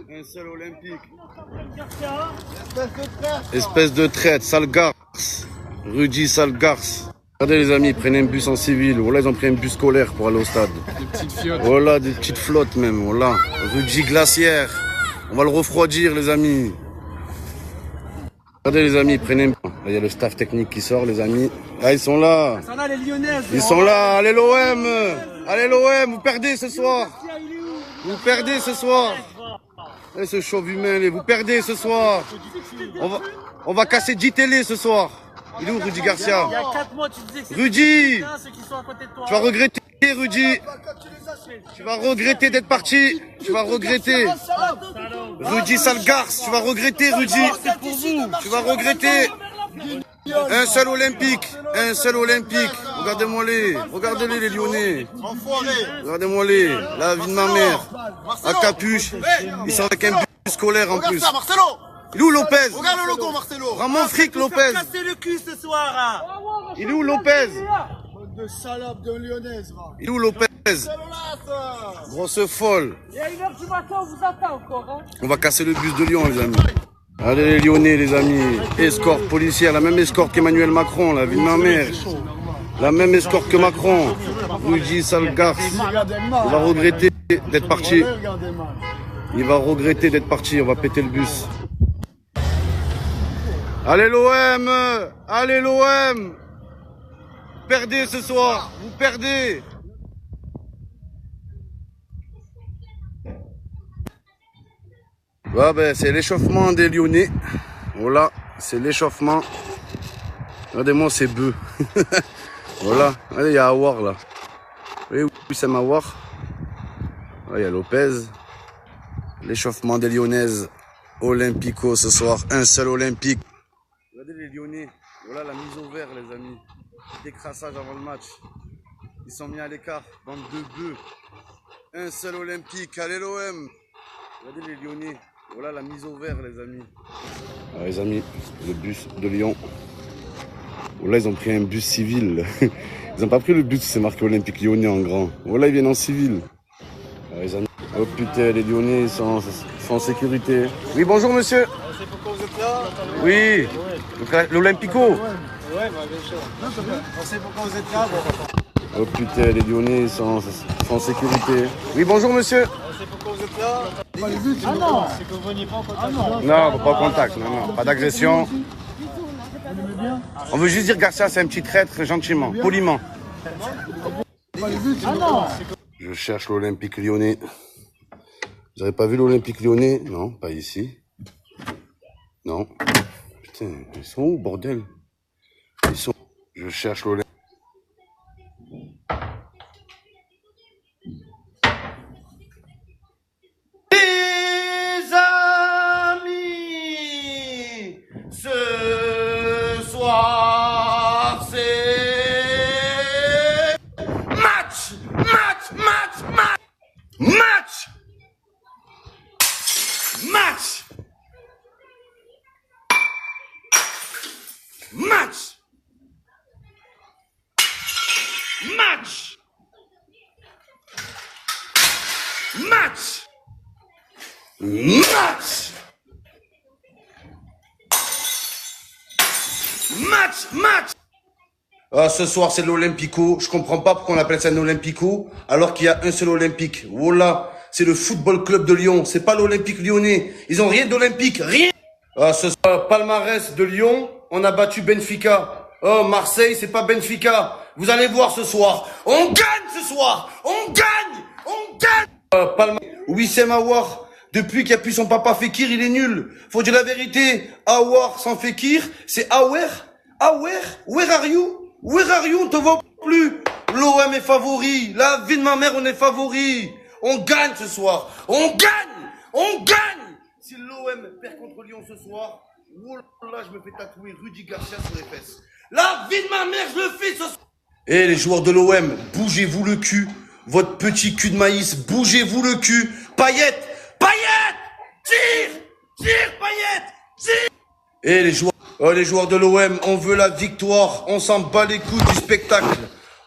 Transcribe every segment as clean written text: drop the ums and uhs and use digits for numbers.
Un seul olympique. Espèce de traite. Espèce de traite, sale garce. Rudy, sale garce. Regardez les amis, ils prennent un bus en civil. Voilà, ils ont pris un bus scolaire pour aller au stade. Des petites fiottes. Voilà, des petites flottes même. Voilà. Rudy glaciaire. On va le refroidir les amis. Regardez les amis, ils prennent un... Là, il y a le staff technique qui sort les amis. Ah, ils sont là. Ils sont là les Lyonnaises. Ils sont là. Allez l'OM. Allez l'OM, vous perdez ce soir. Vous perdez ce soir. Et ce chauve humain, vous perdez ce soir. On va casser 10 télés ce soir. Il est où Rudy Garcia? Il y a 4 mois, tu disais que c'était Rudy, ceux qui sont à côté de toi. tu vas regretter Rudy. Tu vas regretter d'être parti. Tu vas regretter. Rudy sale garce, tu vas regretter Rudy. Tu vas regretter. Un seul olympique. Un seul olympique. Regardez-moi-les. Regardez-les les Lyonnais. Regardez-moi-les. La vie de ma mère. À capuche. Ils sont avec un bus scolaire en plus. Marcelo. Il est où Lopez? Regarde le logo, Marcelo. Ramon Frick Lopez. Casser le cul ce soir. Il est où Lopez? De salope de lyonnaise, va. Il est où Lopez? Grosse folle. Et à 1h du matin, on vous attend encore. On va casser le bus de Lyon les amis. Allez les Lyonnais les amis. Escorte policière, la même escorte qu'Emmanuel Macron, la vie de ma mère. La même escorte que Macron. Rudy sale garce. Il va regretter d'être parti. Il va regretter d'être parti, on va péter le bus. Allez l'OM! Allez l'OM! Perdez ce soir, vous perdez! Ouais, ben, c'est l'échauffement des Lyonnais. Voilà, c'est l'échauffement. Regardez-moi ces bœufs. Voilà, allez, il y a Awar là. Vous voyez où c'est Awar? Il y a Lopez. L'échauffement des Lyonnaises. Olympico ce soir, un seul olympique. Regardez les Lyonnais, voilà la mise au vert les amis. Décrassage avant le match. Ils sont mis à l'écart, bande de bœufs. Un seul olympique, allez l'OM. Regardez les Lyonnais, voilà la mise au vert les amis. Alors, les amis, le bus de Lyon. Voilà, ils ont pris un bus civil. Ils n'ont pas pris le bus, c'est marqué Olympique Lyonnais en grand. Voilà, ils viennent en civil. Alors, les amis. Oh putain, les Lyonnais sont en sécurité. Oui, bonjour monsieur. C'est pourquoi vous êtes là? Oui, l'Olympico. Ouais, bah, bien sûr. On sait pourquoi vous êtes là. Oh putain, les Lyonnais sont en sécurité. Oui, bonjour monsieur. C'est pourquoi vous êtes là. Ah non. C'est que vous veniez pas en contact. Non, pas en contact, non, pas d'agression. On veut juste dire Garcia, c'est un petit traître, gentiment, poliment. Ah non. Je cherche l'Olympique Lyonnais. Vous avez pas vu l'Olympique Lyonnais? Non, pas ici. Non. Putain, ils sont où, bordel? Ils sont... Je cherche l'Olympique. Les amis, ce soir c'est... Match! Match! Match! Match! Match! Match! Match! Match! Match! Match! Match! Match! Ce soir c'est l'Olympico. Je comprends pas pourquoi on appelle ça un Olympico alors qu'il y a un seul Olympique. Voilà, c'est le Football Club de Lyon. C'est pas l'Olympique Lyonnais. Ils ont rien d'olympique, rien. Ce soir, palmarès de Lyon, on a battu Benfica. Oh, Marseille, c'est pas Benfica. Vous allez voir ce soir. On gagne ce soir. On gagne. On gagne. Wissem Aouar, depuis qu'il n'y a plus son papa Fekir, il est nul. Faut dire la vérité. Aouar sans Fekir, c'est Aouer. Aouer, where are you? Where are you? On te voit plus. L'OM est favori. La vie de ma mère, on est favori. On gagne ce soir. On gagne. On gagne. Si l'OM perd contre Lyon ce soir, là, je me fais tatouer Rudy Garcia sur les fesses. La vie de ma mère, je le fais ce soir. Eh, les joueurs de l'OM, bougez-vous le cul. Votre petit cul de maïs, bougez-vous le cul. Payet, Payet, tire, Payet, tire. Eh, les joueurs de l'OM, on veut la victoire. On s'en bat les couilles du spectacle.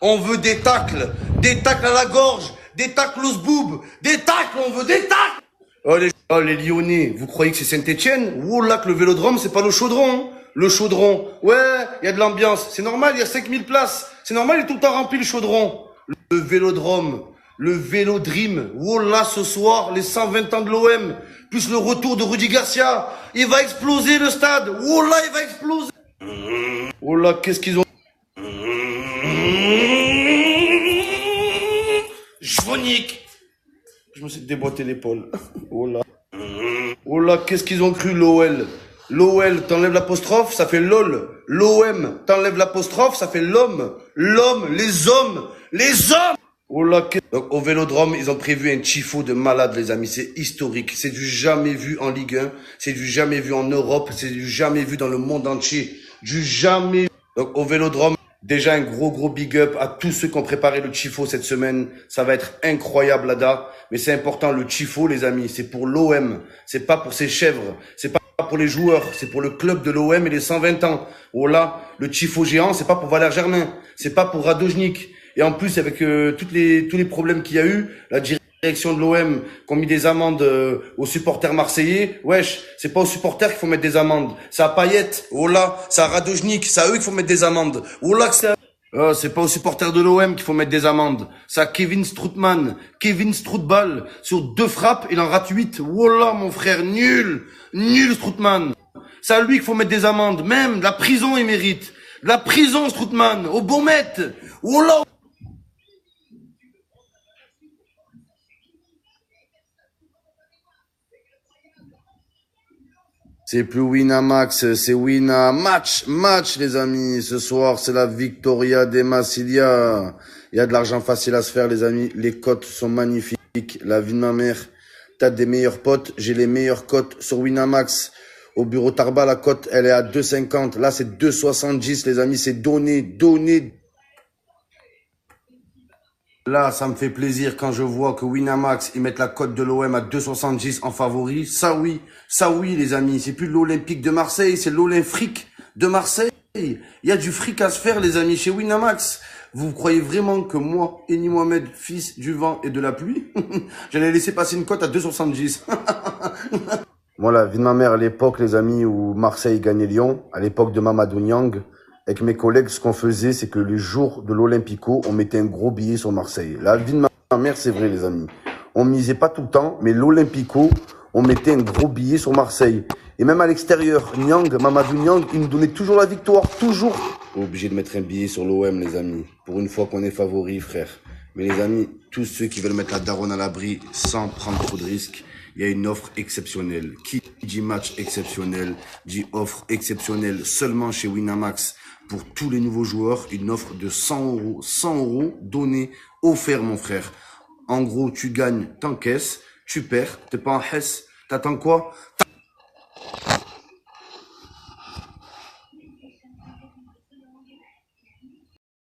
On veut des tacles à la gorge, des tacles aux zboub, des tacles, on veut des tacles. Les Lyonnais, vous croyez que c'est Saint-Etienne? Oh là, que le Vélodrome, c'est pas le Chaudron. Le Chaudron, ouais, il y a de l'ambiance. C'est normal, il y a 5000 places. C'est normal, il est tout le temps rempli, le Chaudron. Le Vélodrome, le Vélodream. Oh là, ce soir, les 120 ans de l'OM, plus le retour de Rudy Garcia. Il va exploser le stade. Oh là, il va exploser. Oh là, qu'est-ce qu'ils ont... Jvonique. Je me suis déboîté l'épaule. Oh là. Oh là, qu'est-ce qu'ils ont cru, l'OL? L'OL, t'enlèves l'apostrophe, ça fait LOL. L'OM, t'enlèves l'apostrophe, ça fait l'homme. L'homme, les hommes, les hommes. Oh là, donc au Vélodrome, ils ont prévu un tifo de malade, les amis. C'est historique. C'est du jamais vu en Ligue 1. C'est du jamais vu en Europe. C'est du jamais vu dans le monde entier. Du jamais. Donc au Vélodrome, déjà un gros big up à tous ceux qui ont préparé le tifo cette semaine. Ça va être incroyable là-bas. Mais c'est important, le tifo, les amis. C'est pour l'OM. C'est pas pour ces chèvres. C'est pas pour les joueurs. C'est pour le club de l'OM et les 120 ans. Oh là, le tifo géant, c'est pas pour Valère Germain. C'est pas pour Radojnik. Et en plus, avec tous les problèmes qu'il y a eu, la direction de l'OM qui ont mis des amendes aux supporters marseillais, wesh, c'est pas aux supporters qu'il faut mettre des amendes. C'est à Payet, oh là, c'est à Radojnik, c'est à eux qu'il faut mettre des amendes. Oh là, c'est pas aux supporters de l'OM qu'il faut mettre des amendes. C'est à Kevin Strootman, Kevin Strootball, sur 2 frappes, il en rate 8. Oh là, mon frère, nul Strootman. C'est à lui qu'il faut mettre des amendes. Même la prison, il mérite. La prison, Strootman, au Beaumet. Oh là. C'est plus Winamax, c'est Winamax, match les amis. Ce soir, c'est la Victoria de Massilia. Il y a de l'argent facile à se faire les amis. Les cotes sont magnifiques. La vie de ma mère. T'as des meilleurs potes. J'ai les meilleures cotes sur Winamax. Au bureau Tarba, la cote, elle est à 2,50. Là, c'est 2,70 les amis. C'est donné. Là, ça me fait plaisir quand je vois que Winamax, ils mettent la cote de l'OM à 2,70 en favori. Ça oui, les amis. C'est plus l'Olympique de Marseille, c'est l'Olymfric de Marseille. Il y a du fric à se faire, les amis, chez Winamax. Vous croyez vraiment que moi, Eni Mohamed, fils du vent et de la pluie, j'allais laisser passer une cote à 2,70? Voilà, vie de ma mère à l'époque, les amis, où Marseille gagnait Lyon, à l'époque de Mamadou Niang. Avec mes collègues, ce qu'on faisait, c'est que les jours de l'Olympico, on mettait un gros billet sur Marseille. La vie de ma mère, c'est vrai, les amis. On misait pas tout le temps, mais l'Olympico, on mettait un gros billet sur Marseille. Et même à l'extérieur, Mamadou Niang, il nous donnait toujours la victoire, toujours. Obligé de mettre un billet sur l'OM, les amis. Pour une fois qu'on est favori, frère. Mais les amis, tous ceux qui veulent mettre la daronne à l'abri sans prendre trop de risques, il y a une offre exceptionnelle. Qui dit match exceptionnel, dit offre exceptionnelle seulement chez Winamax. Pour tous les nouveaux joueurs, une offre de 100 €. 100 € donnés, offert, mon frère. En gros, tu gagnes, t'encaisses, tu perds, t'es pas en hesse. T'attends quoi?